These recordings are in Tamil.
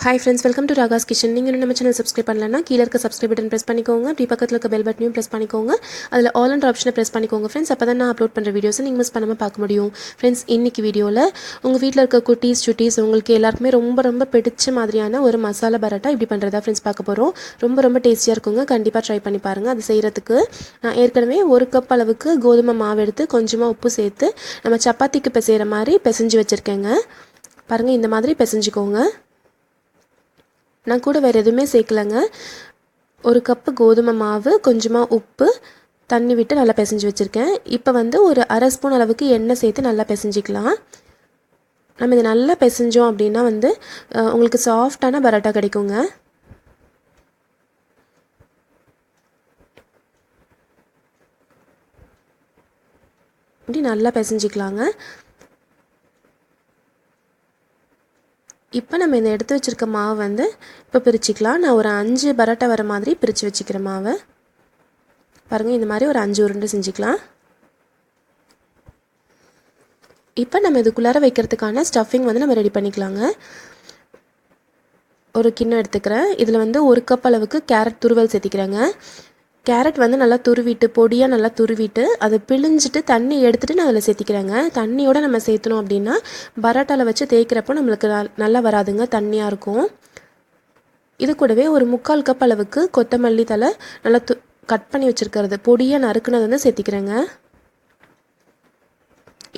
Hi friends, welcome to Ragas Kitchen. நீங்கள் நம்ம சேனல் சப்ஸ்கிரைப் பண்ணலன்னா கீழ இருக்க சப்ஸ்கிரைப் பட்டன் பிரஸ் பண்ணிக்கோங்க. அப்படி பக்கத்துல இருக்க பெல் பட்டனையும் பிரஸ் பண்ணிக்கோங்க. அதில் ஆல் என்ற ஆப்ஷனை பிரஸ் பண்ணிக்கோங்க ஃப்ரெண்ட்ஸ். அப்பதான் நான் அப்லோட் பண்ற வீடியோஸை நீங்கள் மிஸ் பண்ணாம பார்க்க முடியும். ஃப்ரெண்ட்ஸ், இன்னைக்கு வீடியோவில் உங்கள் வீட்டில் இருக்க குட்டீஸ் சுட்டீஸ் உங்களுக்கு எல்லாருக்குமே ரொம்ப பிடிச்ச மாதிரியான ஒரு மசாலா பரோட்டா இப்படி பண்ணுறதா ஃப்ரெண்ட்ஸ் பார்க்க போகிறோம். ரொம்ப டேஸ்டியாக இருக்குங்க. கண்டிப்பாக ட்ரை பண்ணி பாருங்கள். அது செய்கிறதுக்கு நான் ஏற்கனவே 1 கப் அளவுக்கு கோதுமை மாவு எடுத்து கொஞ்சமாக உப்பு சேர்த்து நம்ம சப்பாத்திக்கு பிசைகிற மாதிரி பிசைஞ்சு வச்சுருக்கேங்க. பாருங்கள், இந்த மாதிரி பிசைஞ்சிக்கோங்க. நான் கூட வேறு எதுவுமே சேர்க்கலைங்க. 1 கப்பு கோதுமை மாவு, கொஞ்சமாக உப்பு, தண்ணி விட்டு நல்லா பிசைஞ்சு வச்சுருக்கேன். இப்போ ஒரு 1/2 ஸ்பூன் அளவுக்கு எண்ணெய் சேர்த்து நல்லா பிசைஞ்சிக்கலாம். நம்ம இதை நல்லா பிசைஞ்சோம் அப்படின்னா உங்களுக்கு சாஃப்டான பரோட்டா கிடைக்குங்க. இப்படி நல்லா பிசைஞ்சிக்கலாங்க. இப்போ நம்ம இந்த எடுத்து வச்சுருக்க மாவு இப்போ பிரிச்சுக்கலாம். நான் ஒரு 5 பரோட்டா வர மாதிரி பிரித்து வச்சுக்கிறேன் மாவை. பாருங்கள், இந்த மாதிரி ஒரு 5 உருண்டை செஞ்சுக்கலாம். இப்போ நம்ம இதுக்குள்ளார வைக்கிறதுக்கான ஸ்டஃபிங் நம்ம ரெடி பண்ணிக்கலாங்க. ஒரு கிண்ணம் எடுத்துக்கிறேன். இதில் 1 கப் அளவுக்கு கேரட் துருவல் சேர்த்திக்கிறேங்க. கேரட் நல்லா துருவிட்டு, பொடியாக நல்லா துருவிட்டு, அதை பிழிஞ்சிட்டு தண்ணி எடுத்துகிட்டு நான் அதில் சேர்த்திக்கிறேங்க. தண்ணியோடு நம்ம சேர்த்தணும் அப்படின்னா பரோட்டாவில் வச்சு தேய்க்கிறப்போ நம்மளுக்கு நல்லா வராதுங்க, தண்ணியாக இருக்கும். இது கூடவே ஒரு 3/4 கப் அளவுக்கு கொத்தமல்லி தலை நல்லா கட் பண்ணி வச்சுருக்கிறது, பொடியாக நறுக்குனது சேர்த்திக்கிறேங்க.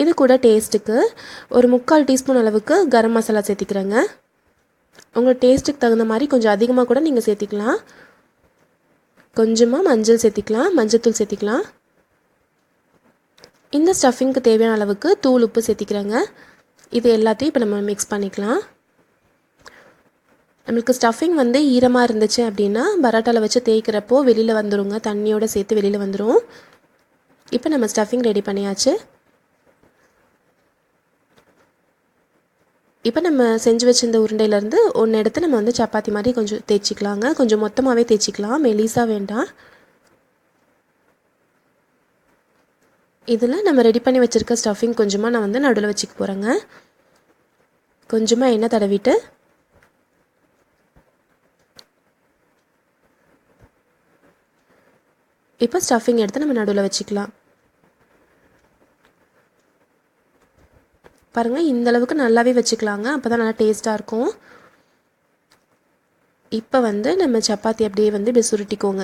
இது கூட டேஸ்ட்டுக்கு ஒரு 3/4 டீஸ்பூன் அளவுக்கு கரம் மசாலா சேர்த்திக்கிறேங்க. உங்கள் டேஸ்ட்டுக்கு தகுந்த மாதிரி கொஞ்சம் அதிகமாக கூட நீங்கள் சேர்த்திக்கலாம். கொஞ்சமாக மஞ்சள் சேர்த்திக்கலாம், மஞ்சத்தூள் சேர்த்திக்கலாம். இந்த ஸ்டஃபிங்க்கு தேவையான அளவுக்கு தூள் உப்பு சேர்த்திக்கிறேங்க. இது எல்லாத்தையும் இப்போ நம்ம மிக்ஸ் பண்ணிக்கலாம். நம்மளுக்கு ஸ்டஃபிங் ஈரமாக இருந்துச்சு அப்படின்னா பரோட்டாவில் வச்சு தேய்க்கிறப்போ வெளியில் வந்துடுங்க, தண்ணியோடு சேர்த்து வெளியில் வந்துடும். இப்போ நம்ம ஸ்டஃபிங் ரெடி பண்ணியாச்சு. இப்போ நம்ம செஞ்சு வச்சிருந்த உருண்டையிலேருந்து ஒன்று எடுத்து நம்ம சப்பாத்தி மாதிரி கொஞ்சம் தேய்ச்சிக்கலாங்க. கொஞ்சம் மொத்தமாகவே தேய்ச்சிக்கலாம், மெலிசாக வேண்டாம். இதில் நம்ம ரெடி பண்ணி வச்சுருக்க ஸ்டஃபிங் கொஞ்சமாக நான் நடுவில் வச்சுக்க போகிறேங்க. கொஞ்சமாக எண்ணெய் தடவிட்டு இப்போ ஸ்டஃபிங் எடுத்து நம்ம நடுவில் வச்சுக்கலாம். பாருங்கள், இந்த அளவுக்கு நல்லாவே வச்சுக்கலாங்க, அப்போ தான் நல்லா டேஸ்ட்டாக இருக்கும். இப்போ நம்ம சப்பாத்தி அப்படியே இப்படி சுருட்டிக்கோங்க.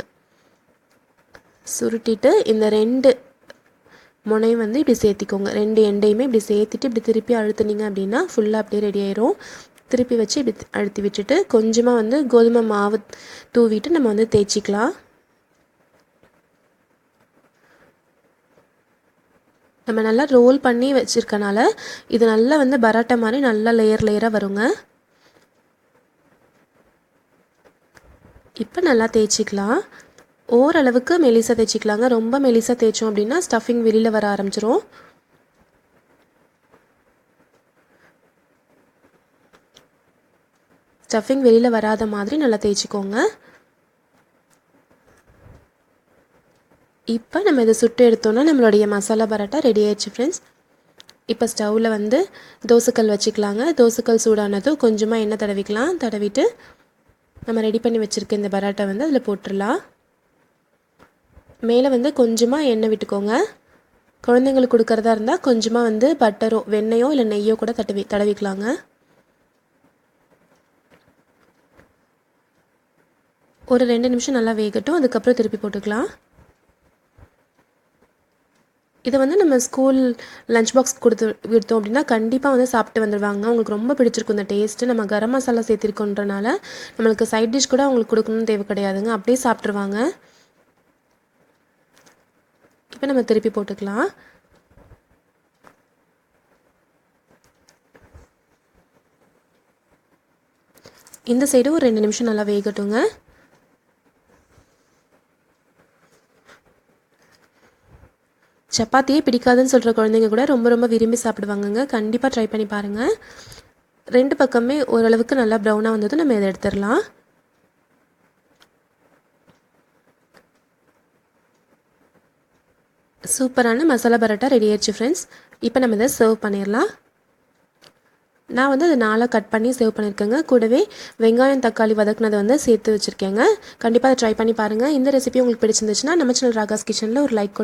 சுருட்டிட்டு இந்த 2 முனையும் இப்படி சேர்த்திக்கோங்க. 2 எண்டையுமே இப்படி சேர்த்துட்டு இப்படி திருப்பி அழுத்துனீங்க அப்படின்னா ஃபுல்லாக அப்படியே ரெடி ஆயிரும். திருப்பி வச்சு இப்படி அழுத்தி விட்டுட்டு கொஞ்சமாக கோதுமை மாவு தூவிட்டு நம்ம தேய்ச்சிக்கலாம். நம்ம நல்லா ரோல் பண்ணி வச்சுருக்கனால இது நல்லா பரோட்டா மாதிரி நல்லா லேயராக வருங்க. இப்போ நல்லா தேய்ச்சிக்கலாம். ஓரளவுக்கு மெலிசாக தேய்ச்சிக்கலாங்க. ரொம்ப மெலிசாக தேய்ச்சோம் அப்படின்னா ஸ்டஃபிங் வெளியில் வர ஆரம்பிச்சிரும். ஸ்டஃபிங் வெளியில் வராத மாதிரி நல்லா தேய்ச்சிக்கோங்க. இப்போ நம்ம இதை சுட்டு எடுத்தோன்னா நம்மளுடைய மசாலா பரோட்டா ரெடி ஆயிடுச்சு ஃப்ரெண்ட்ஸ். இப்போ ஸ்டவ்வில் தோசைக்கல் வச்சுக்கலாங்க. தோசைக்கல் சூடானதும் கொஞ்சமாக எண்ணெய் தடவிக்கலாம். தடவிட்டு நம்ம ரெடி பண்ணி வச்சுருக்க இந்த பரோட்டா அதில் போட்டுடலாம். மேலே கொஞ்சமாக எண்ணெய் விட்டுக்கோங்க. குழந்தைங்களுக்கு கொடுக்கறதா இருந்தால் கொஞ்சமாக பட்டரோ வெண்ணெயோ இல்லை நெய்யோ கூட தடவிக்கலாங்க. ஒரு 2 நிமிஷம் நல்லா வேகட்டும், அதுக்கப்புறம் திருப்பி போட்டுக்கலாம். இதை நம்ம ஸ்கூல் லஞ்ச் பாக்ஸ் கொடுத்தோம் அப்படின்னா கண்டிப்பாக சாப்பிட்டு வந்துடுவாங்க. அவங்களுக்கு ரொம்ப பிடிச்சிருக்கும் இந்த டேஸ்ட்டு. நம்ம கரம் மசாலா சேர்த்திருக்கோன்றனால நம்மளுக்கு சைட் டிஷ் கூட அவங்களுக்கு கொடுக்கணும்னு தேவை கிடையாதுங்க, அப்படியே சாப்பிட்ருவாங்க. இப்போ நம்ம திருப்பி போட்டுக்கலாம். இந்த சைடு ஒரு 2 நிமிஷம் நல்லா வேகட்டுங்க. சப்பாத்தியே பிடிக்காதுன்னு சொல்கிற குழந்தைங்க கூட ரொம்ப விரும்பி சாப்பிடுவாங்கங்க. கண்டிப்பாக ட்ரை பண்ணி பாருங்கள். 2 பக்கமே ஓரளவுக்கு நல்லா ப்ரௌனாக வந்ததும் நம்ம இதை எடுத்துடலாம். சூப்பரான மசாலா பரோட்டா ரெடி ஆயிடுச்சு ஃப்ரெண்ட்ஸ். இப்போ நம்ம இதை சர்வ் பண்ணிடலாம். நான் வந்து அதை 4 கட் பண்ணி சேவ் பண்ணியிருக்கேங்க. கூடவே வெங்காயம் தக்காளி வதக்குனதை வந்து சேர்த்து வச்சுருக்கேங்க. கண்டிப்பாக அதை ட்ரை பண்ணி பாருங்கள். இந்த ரெசிபி உங்களுக்கு பிடிச்சிருந்துச்சுன்னா நம்ம சேனல் ராகாஸ் கிச்சனில் ஒரு லைக்